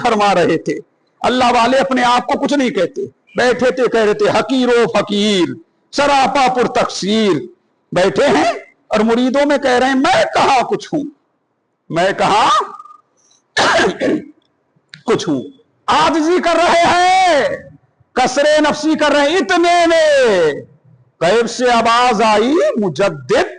फरमा रहे थे। अल्लाह वाले अपने आप को कुछ नहीं कहते, बैठे थे कह रहे थे हकीरो फकीर सरापा पुर तकसीर। बैठे हैं और मुरीदों में कह रहे हैं मैं कहां कुछ हूं, मैं कहां कुछ हूं। आजिज़ी कर रहे हैं, कसरे नफसी कर रहे हैं। इतने में गैब से आवाज आई मुजद्दिद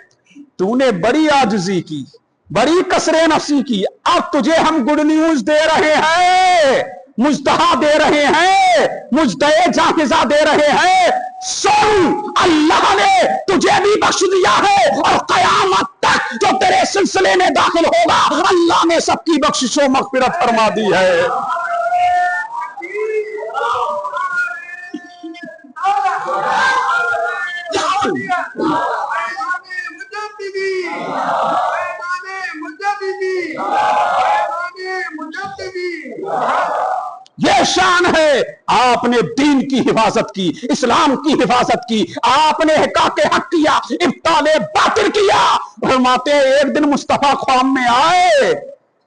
तूने बड़ी आजिज़ी की, बड़ी कसरे नफसी की, अब तुझे हम गुड न्यूज दे रहे हैं, मुजतहा दे रहे हैं, मुजतए जाहिज़ा दे रहे हैं। सुन, अल्लाह ने तुझे भी बख्श दिया है और कयामत तक जो तेरे सिलसिले में दाखिल होगा अल्लाह ने सबकी बख्शिश व मग़फ़िरत फरमा दी है। ये शान है, आपने दीन की हिफाजत की, इस्लाम की हिफाजत की, आपने हक़ किया, इब्ताले बातिल किया। फरमाते एक दिन मुस्तफा ख्वाम में आए,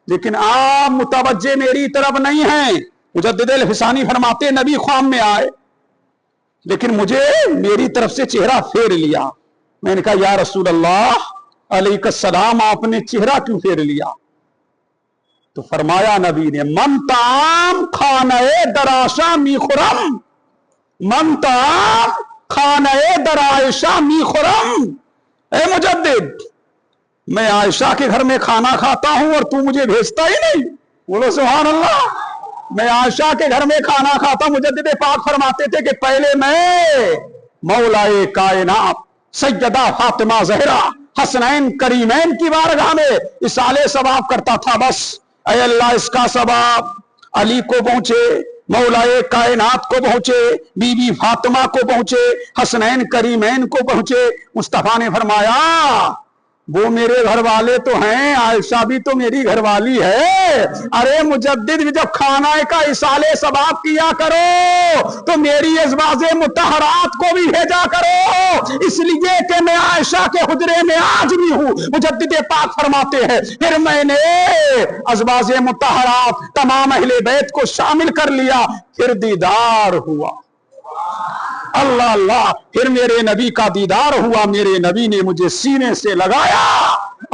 लेकिन आप मुतवज्जे मेरी तरफ नहीं हैं। मुजद्दिद अल-हिसानी फरमाते नबी ख्वाम में आए, लेकिन मुझे मेरी तरफ से चेहरा फेर लिया। मैंने कहा या रसूल अल्लाह अलैहिस्सलाम, आपने चेहरा क्यों फेर लिया? तो फरमाया नबी ने मन ताम खाने दराशा मी खुरम, मन ताम खाने दराशा मी खुरम। ए मुजद्दिद, मैं आयशा के घर में खाना खाता हूं और तू मुझे भेजता ही नहीं। बोलो सुभान अल्लाह। मैं आयशा के घर में खाना खाता। मुजद्दिद पाक फरमाते थे कि पहले मैं मौलाए कायनात सैयदा फातिमा ज़हरा हसनैन करीमैन की बारगाह में इसाले सवाब करता था। बस ऐ अल्लाह इसका सवाब अली को पहुंचे, मौलाए कायनात को पहुंचे, बीबी फातिमा को पहुंचे, हसनैन करीमैन को पहुंचे। मुस्तफा ने फरमाया वो मेरे घर वाले तो हैं, आयशा भी तो मेरी घरवाली है। अरे मुजद्दिद जब खाना का इसाले सवाब किया करो तो मेरी अज़वाजे मुतहरात को भी भेजा करो, इसलिए कि मैं आयशा के हुजरे में आज भी हूं। मुजद्दिद पाक फरमाते हैं फिर मैंने अज़वाजे मुतहरात तमाम अहले बैत को शामिल कर लिया, फिर दीदार हुआ। अल्लाह अल्लाह, फिर मेरे नबी का दीदार हुआ, मेरे नबी ने मुझे सीने से लगाया।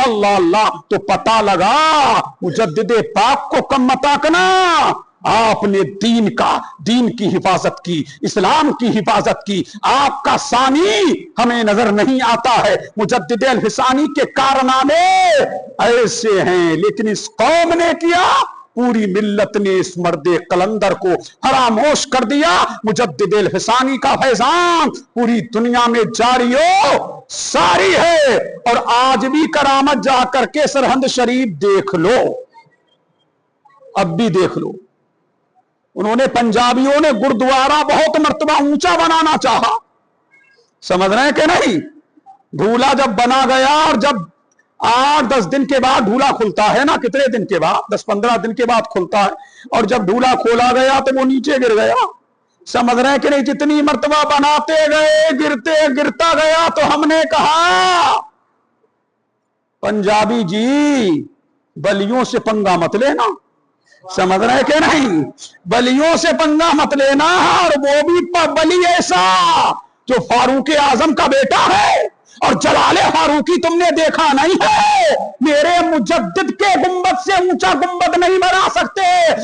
अल्लाह अल्लाह, तो पता लगा मुजद्दिद पाक को कम मत आंकना। आपने दीन की हिफाजत की, इस्लाम की हिफाजत की। आपका सानी हमें नजर नहीं आता है। मुजद्दिद अल-हिसानी के कारनामे ऐसे हैं, लेकिन इस कौम ने किया, पूरी मिल्लत ने इस मर्दे कलंदर को फरामोश कर दिया। मुजद्दिद अल-हिसानी का फैजान पूरी दुनिया में जारियो सारी है। और आज भी करामत जा करके सरहंद शरीफ देख लो, अब भी देख लो। उन्होंने पंजाबियों ने गुरुद्वारा बहुत मर्तबा ऊंचा बनाना चाहा, समझ रहे हैं कि नहीं? ढूला जब बना गया और जब 8-10 दिन के बाद ढूला खुलता है ना, कितने दिन के बाद, 10-15 दिन के बाद खुलता है, और जब ढूला खोला गया तो वो नीचे गिर गया। समझ रहे हैं कि नहीं? जितनी मर्तबा बनाते गए गिरता गया। तो हमने कहा पंजाबी जी बलियों से पंगा मत लेना, समझ रहे हैं कि नहीं? बलियों से पंगा मत लेना, और वो भी बली ऐसा जो फारूक आजम का बेटा है। और जलाले फारूकी तुमने देखा नहीं है? मेरे मुजद्दिद के गुंबद से ऊंचा गुंबद नहीं बना सकते।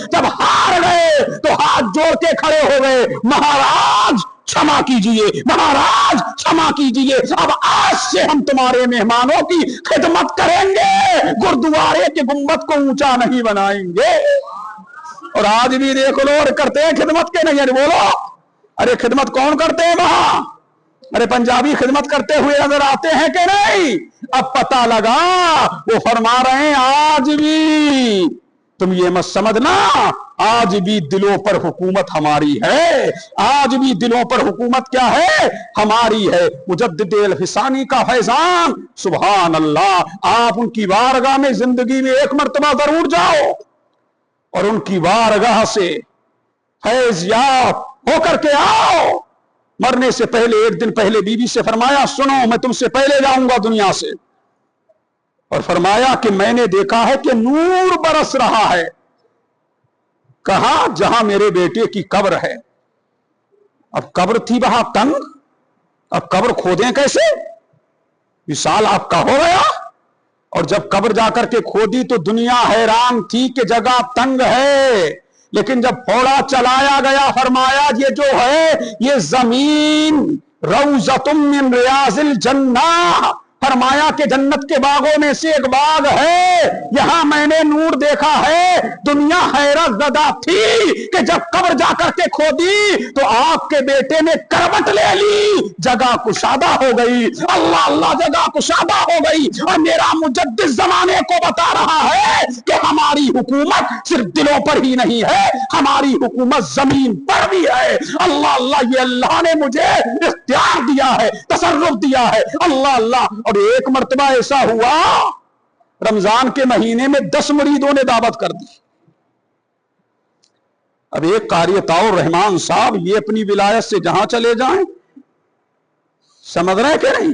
जब हार गए तो हाथ जोड़ के खड़े हो गए, महाराज क्षमा कीजिए, महाराज क्षमा कीजिए, अब आज से हम तुम्हारे मेहमानों की खिदमत करेंगे, गुरुद्वारे के गुंबद को ऊंचा नहीं बनाएंगे। और आज भी देख लो, और करते हैं खिदमत के नहीं? बोलो, अरे खिदमत कौन करते हैं वहां? अरे पंजाबी खिदमत करते हुए नजर आते हैं कि नहीं? अब पता लगा, वो फरमा रहे हैं आज भी तुम ये मत समझना, आज भी दिलों पर हुकूमत हमारी है। आज भी दिलों पर हुकूमत क्या है? हमारी है। मुजद्दिद अल-हिसानी का फैजान, सुभान अल्लाह। आप उनकी बारगाह में जिंदगी में एक मर्तबा जरूर जाओ और उनकी बारगाह से फैज याब होकर के आओ। मरने से पहले एक दिन पहले बीवी से फरमाया सुनो, मैं तुमसे पहले जाऊंगा दुनिया से। और फरमाया कि मैंने देखा है कि नूर बरस रहा है। कहा जहां मेरे बेटे की कब्र है। अब कब्र थी वहां तंग, अब कब्र खोदें कैसे? विशाल आपका हो गया। और जब कब्र जाकर के खोदी तो दुनिया हैरान थी कि जगह तंग है, लेकिन जब फोड़ा चलाया गया फरमाया ये जो है ये जमीन रौज़तुम मिन रियाज़िल जन्नह, फरमाया कि जन्नत के बागों में से एक बाग है, यहां मैंने नूर देखा है। दुनिया हैरत ज़दा थी कि जब कब्र जाकर के खोदी तो आपके बेटे ने करवट ले ली, जगह कुशादा हो गई। अल्लाह अल्लाह, जगह कुशादा हो गई। और मेरा मुजद्दिद जमाने को बता रहा है कि हमारी हुकूमत सिर्फ दिलों पर ही नहीं है, हमारी हुकूमत जमीन पर भी है। अल्लाह अल्लाह, ये अल्लाह ने मुझे इख्तियार दिया है, तसर्रुफ दिया है। अल्लाह अल्लाह। और एक मर्तबा ऐसा हुआ, रमजान के महीने में 10 मरीदों ने दावत कर दी। अब एक कारी अताउर रहमान साहब ये अपनी विलायत से जहां चले जाएं, समझ रहे कि नहीं,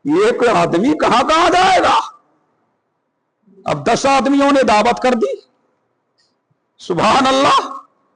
ये कोई आदमी कहां कहां जाएगा। अब 10 आदमियों ने दावत कर दी, सुभान अल्लाह।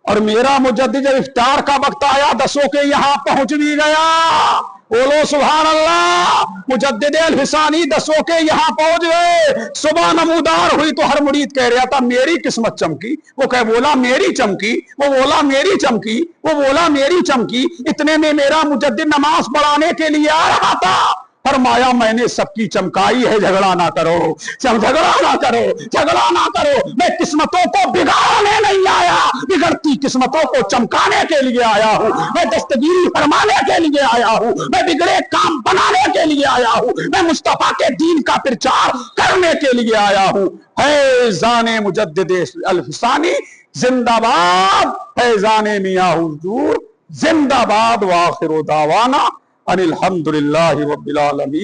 और मेरा मुजद्दिद जब इफ्तार का वक्त आया 10 के यहां पहुंच भी गया। बोलो सुभान अल्लाह। मुजद्दिद अल-हिसानी 10 के यहां पहुंच गए। सुबह नमूदार हुई तो हर मुरीद कह रहा था मेरी किस्मत चमकी, वो कह बोला मेरी चमकी, वो बोला मेरी चमकी, वो बोला मेरी चमकी। इतने में मेरा मुजद्दिद नमाज पढ़ाने के लिए आ रहा था, फरमाया मैंने सबकी चमकाई है, झगड़ा ना करो, झगड़ा ना करो, झगड़ा ना करो। मैं किस्मतों को बिगाड़ने नहीं आया, बिगड़ती किस्मतों को चमकाने के लिए आया हूं। मैं दस्तगीरी फरमाने के लिए आया हूं, मैं बिगड़े काम बनाने के लिए आया हूं, मैं मुस्तफा के दीन का प्रचार करने के लिए आया हूं। फैजाने मुजद्दिद अल-हिसानी जिंदाबाद, फैजाने मियां हुजूर जिंदाबाद। व आखिरु दावाना अनिल हम्दुलिल्लाहि रब्बिल आलमीन।